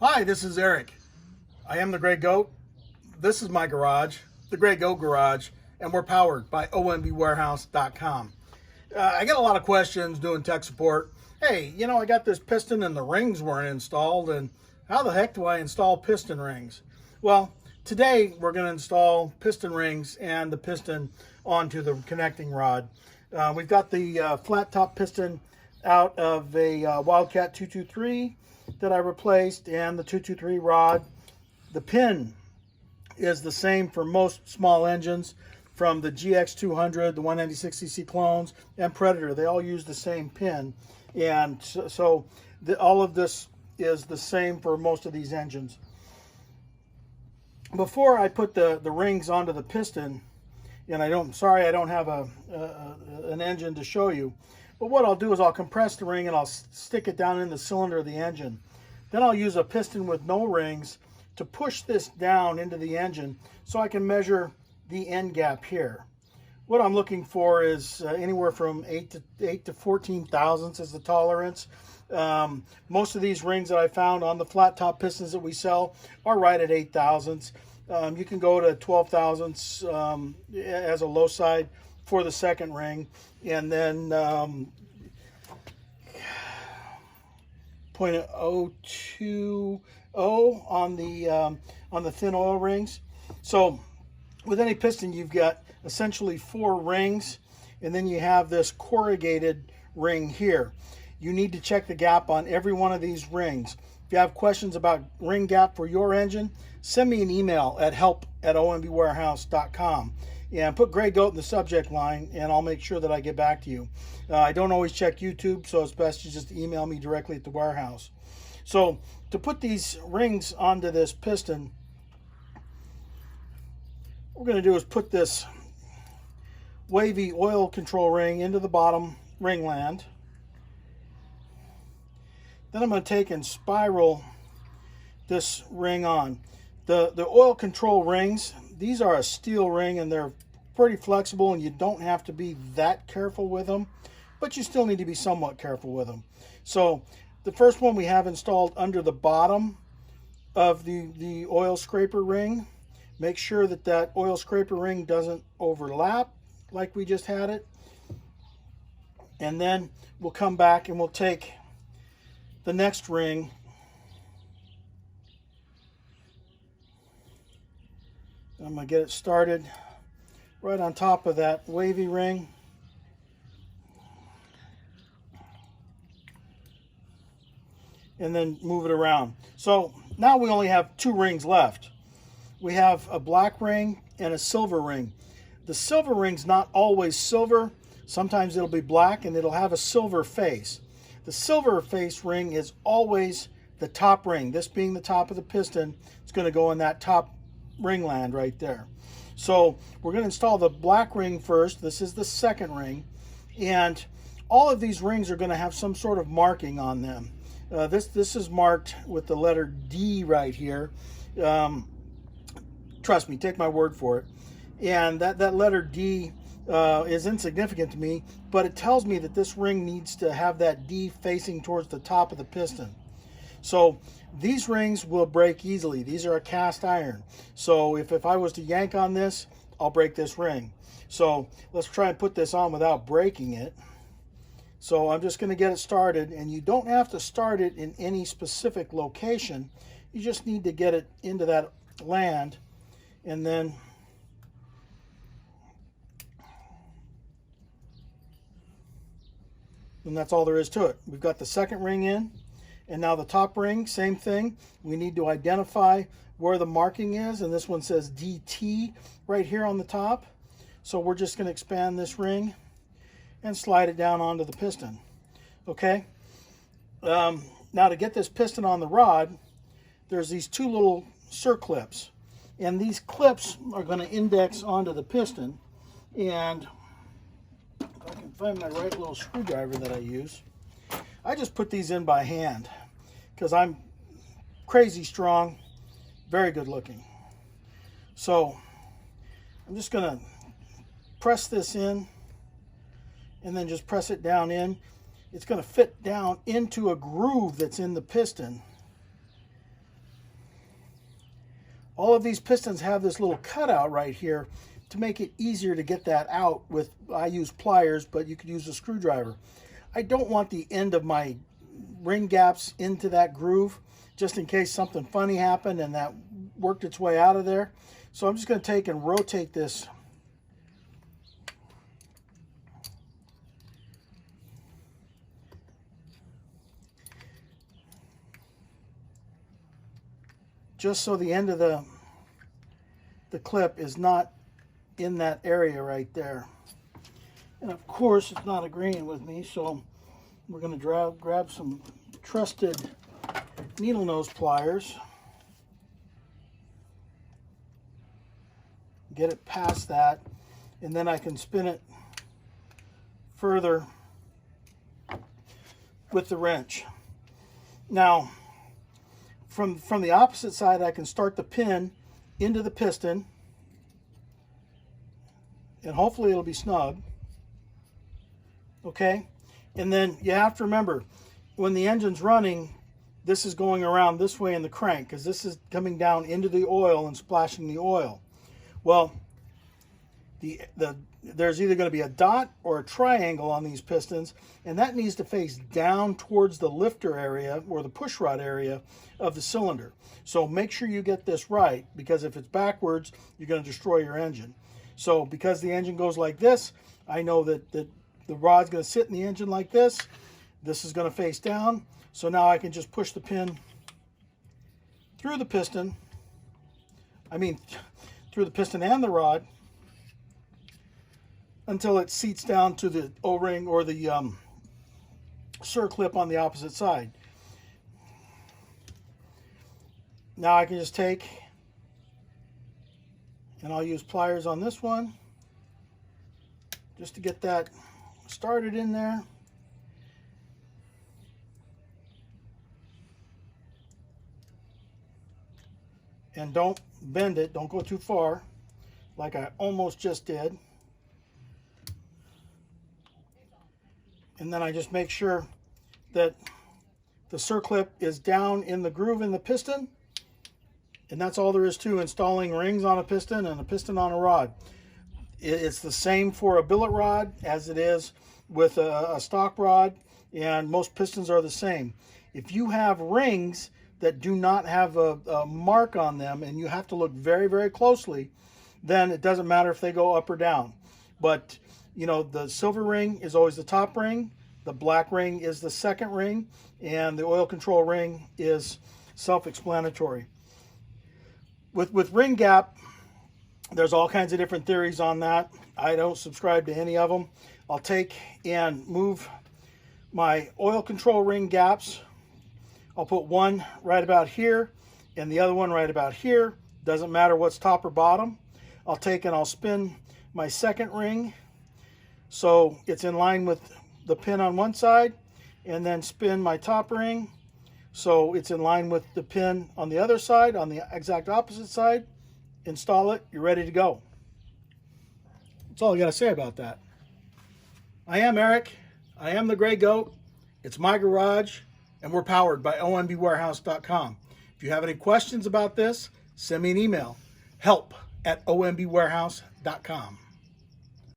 Hi, this is Eric. I am the Gray Goat. This is my garage, the Gray Goat Garage, and we're powered by ombwarehouse.com. I get a lot of questions doing tech support. Hey, I got this piston and the rings weren't installed, and how the heck do I install piston rings? Well, today we're going to install piston rings and the piston onto the connecting rod. We've got the flat top piston out of a Wildcat 223 that I replaced, and the 223 rod. The pin is the same for most small engines, from the gx200, the 196cc clones, and Predator. They all use the same pin, and so all of this is the same for most of these engines. Before I put the rings onto the piston, and I don't have an engine to show you, but what I'll do is I'll compress the ring and I'll stick it down in the cylinder of the engine. Then I'll use a piston with no rings to push this down into the engine so I can measure the end gap here. What I'm looking for is anywhere from 8 to 14 thousandths is the tolerance. Most of these rings that I found on the flat top pistons that we sell are right at 8 thousandths. You can go to 12 thousandths as a low side for the second ring, and then 0.020 on the thin oil rings. So with any piston, you've got essentially 4 rings, and then you have this corrugated ring here. You need to check the gap on every one of these rings. If you have questions about ring gap for your engine, send me an email at help@ombwarehouse.com and put Gray Goat in the subject line, and I'll make sure that I get back to you. I don't always check YouTube, so it's best to just email me directly at the warehouse. So to put these rings onto this piston, what we're going to do is put this wavy oil control ring into the bottom ringland. Then I'm going to take and spiral this ring on. The oil control rings, these are a steel ring, and they're pretty flexible, and you don't have to be that careful with them, but you still need to be somewhat careful with them. So the first one we have installed under the bottom of the oil scraper ring. Make sure that that oil scraper ring doesn't overlap like we just had it. And then we'll come back and we'll take the next ring I'm going to get it started right on top of that wavy ring. And then move it around. So now we only have 2 rings left. We have a black ring and a silver ring. The silver ring's not always silver. Sometimes it'll be black and it'll have a silver face. The silver face ring is always the top ring. This being the top of the piston, it's going to go in that top ringland right there. So we're going to install the black ring first. This is the second ring, and all of these rings are going to have some sort of marking on them. This is marked with the letter D right here. Trust me, take my word for it. And that letter D is insignificant to me, but it tells me that this ring needs to have that D facing towards the top of the piston. So these rings will break easily. These are a cast iron. So if I was to yank on this, I'll break this ring. So let's try and put this on without breaking it. So I'm just going to get it started, and you don't have to start it in any specific location. You just need to get it into that land, and then that's all there is to it. We've got the second ring in. And now the top ring, same thing. We need to identify where the marking is, and this one says DT right here on the top. So we're just going to expand this ring and slide it down onto the piston. Okay. Now to get this piston on the rod, there's these 2 little circlips, and these clips are going to index onto the piston. And if I can find my right little screwdriver that I use, I just put these in by hand because I'm crazy strong, very good looking. So I'm just going to press this in and then just press it down in. It's going to fit down into a groove that's in the piston. All of these pistons have this little cutout right here to make it easier to get that out with, I use pliers, but you could use a screwdriver. I don't want the end of my ring gaps into that groove, just in case something funny happened and that worked its way out of there. So I'm just going to take and rotate this just so the end of the clip is not in that area right there. And of course it's not agreeing with me, so we're going to grab some trusted needle nose pliers, get it past that, and then I can spin it further with the wrench. Now from the opposite side, I can start the pin into the piston, and hopefully it'll be snug. Okay, and then you have to remember, when the engine's running, this is going around this way in the crank, because this is coming down into the oil and splashing the oil. Well, there's either going to be a dot or a triangle on these pistons, and that needs to face down towards the lifter area or the push rod area of the cylinder. So make sure you get this right, because if it's backwards, you're going to destroy your engine. So because the engine goes like this, I know that the rod's going to sit in the engine like this. This is going to face down. So now I can just push the pin through the piston. Through the piston and the rod, until it seats down to the O-ring or the circlip on the opposite side. Now I can just take, and I'll use pliers on this one just to get that started in there. And don't bend it, don't go too far, like I almost just did. And then I just make sure that the circlip is down in the groove in the piston. And that's all there is to installing rings on a piston and a piston on a rod. It's the same for a billet rod as it is with a stock rod, and most pistons are the same. If you have rings that do not have a mark on them, and you have to look very, very closely, then it doesn't matter if they go up or down. But you know, the silver ring is always the top ring, the black ring is the second ring, and the oil control ring is self-explanatory. With ring gap, there's all kinds of different theories on that. I don't subscribe to any of them. I'll take and move my oil control ring gaps. I'll put one right about here and the other one right about here. Doesn't matter what's top or bottom. I'll take and I'll spin my second ring so it's in line with the pin on one side, and then spin my top ring so it's in line with the pin on the other side, on the exact opposite side. Install it, you're ready to go. That's all I got to say about that. I am Eric. I am the Gray Goat. It's my garage, and we're powered by ombwarehouse.com. If you have any questions about this, send me an email, help@ombwarehouse.com.